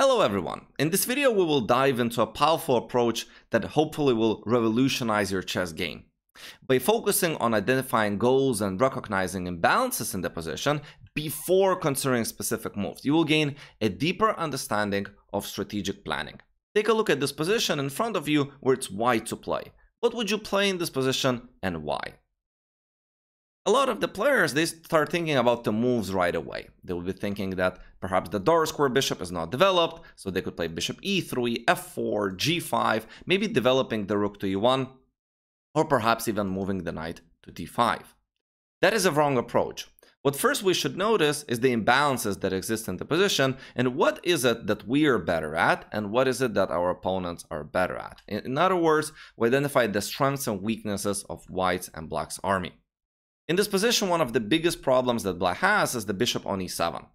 Hello everyone, in this video we will dive into a powerful approach that hopefully will revolutionize your chess game. By focusing on identifying goals and recognizing imbalances in the position before considering specific moves, you will gain a deeper understanding of strategic planning. Take a look at this position in front of you where it's white to play. What would you play in this position and why? A lot of the players, they start thinking about the moves right away. They will be thinking that perhaps the dark square bishop is not developed, so they could play bishop e3, f4, g5, maybe developing the rook to e1, or perhaps even moving the knight to d5. That is a wrong approach. What first we should notice is the imbalances that exist in the position, and what is it that we are better at, and what is it that our opponents are better at. In other words, we identify the strengths and weaknesses of white's and black's army. In this position, one of the biggest problems that black has is the bishop on e7.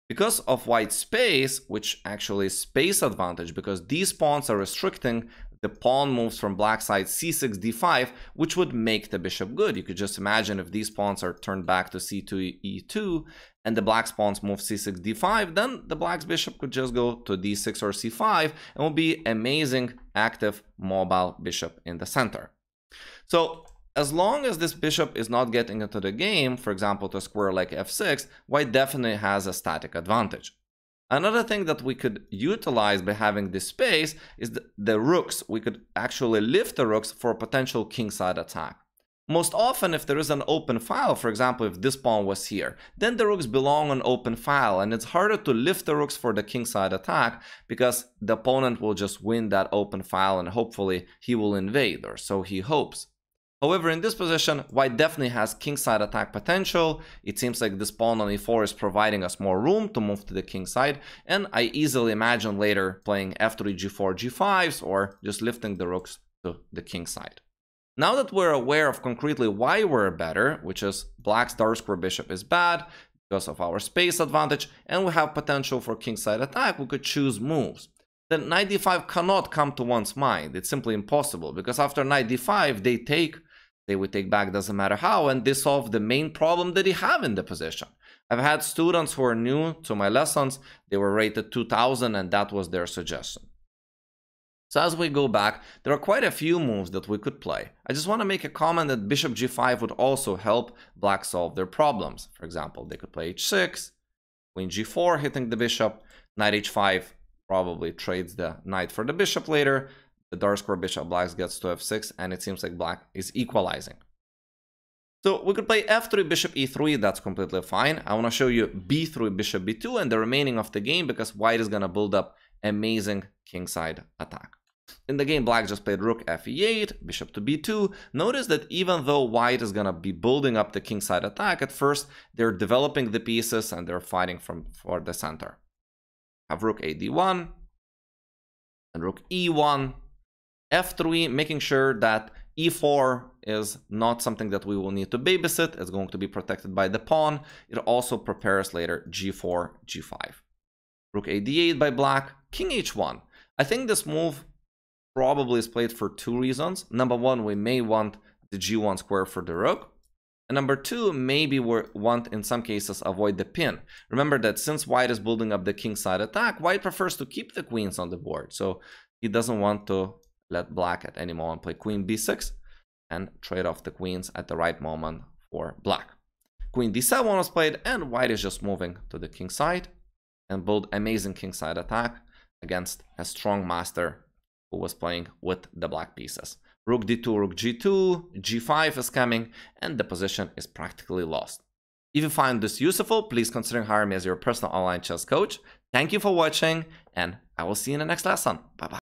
Because of white's space, which actually is space advantage, because these pawns are restricting the pawn moves from black side c6, d5, which would make the bishop good. You could just imagine if these pawns are turned back to c2, e2, and the black's pawns move c6, d5, then the black's bishop could just go to d6 or c5, and will be amazing, active, mobile bishop in the center. So, as long as this bishop is not getting into the game, for example, to a square like f6, white definitely has a static advantage. Another thing that we could utilize by having this space is the rooks. We could actually lift the rooks for a potential kingside attack. Most often, if there is an open file, for example, if this pawn was here, then the rooks belong on open file, and it's harder to lift the rooks for the kingside attack because the opponent will just win that open file and hopefully he will invade, or so he hopes. However, in this position, white definitely has kingside attack potential. It seems like this pawn on e4 is providing us more room to move to the kingside, and I easily imagine later playing f3, g4, g5s, or just lifting the rooks to the kingside. Now that we're aware of concretely why we're better, which is black's dark square bishop is bad because of our space advantage, and we have potential for kingside attack, we could choose moves. Then knight d5 cannot come to one's mind. It's simply impossible, because after knight d5, they would take back, doesn't matter how, and this solves the main problem that they have in the position. I've had students who are new to my lessons, they were rated 2000, and that was their suggestion. So as we go back, there are quite a few moves that we could play. I just want to make a comment that bishop g5 would also help black solve their problems. For example, they could play h6, queen g4 hitting the bishop, knight h5 probably trades the knight for the bishop later. The dark square bishop black gets to f6, and it seems like black is equalizing. So we could play f3, bishop e3, that's completely fine. I want to show you b3, bishop b2, and the remaining of the game, because white is going to build up amazing kingside attack. In the game, black just played rook fe8, bishop to b2. Notice that even though white is going to be building up the kingside attack, at first they're developing the pieces and they're fighting for the center. Have rook a d1, and rook e1, f3, making sure that e4 is not something that we will need to babysit. It's going to be protected by the pawn. It also prepares later g4, g5. Rook a d8 by black, king h1. I think this move probably is played for two reasons. Number one, we may want the g1 square for the rook. And number two, maybe we want, in some cases, avoid the pin. Remember that since white is building up the kingside attack, white prefers to keep the queens on the board. So he doesn't want to let black at any moment play queen b6 and trade off the queens at the right moment for black. Queen d7 was played, and white is just moving to the king side and build amazing kingside attack against a strong master who was playing with the black pieces. Rook d2, rook g2, g5 is coming, and the position is practically lost. If you find this useful, please consider hiring me as your personal online chess coach. Thank you for watching, and I will see you in the next lesson. Bye-bye.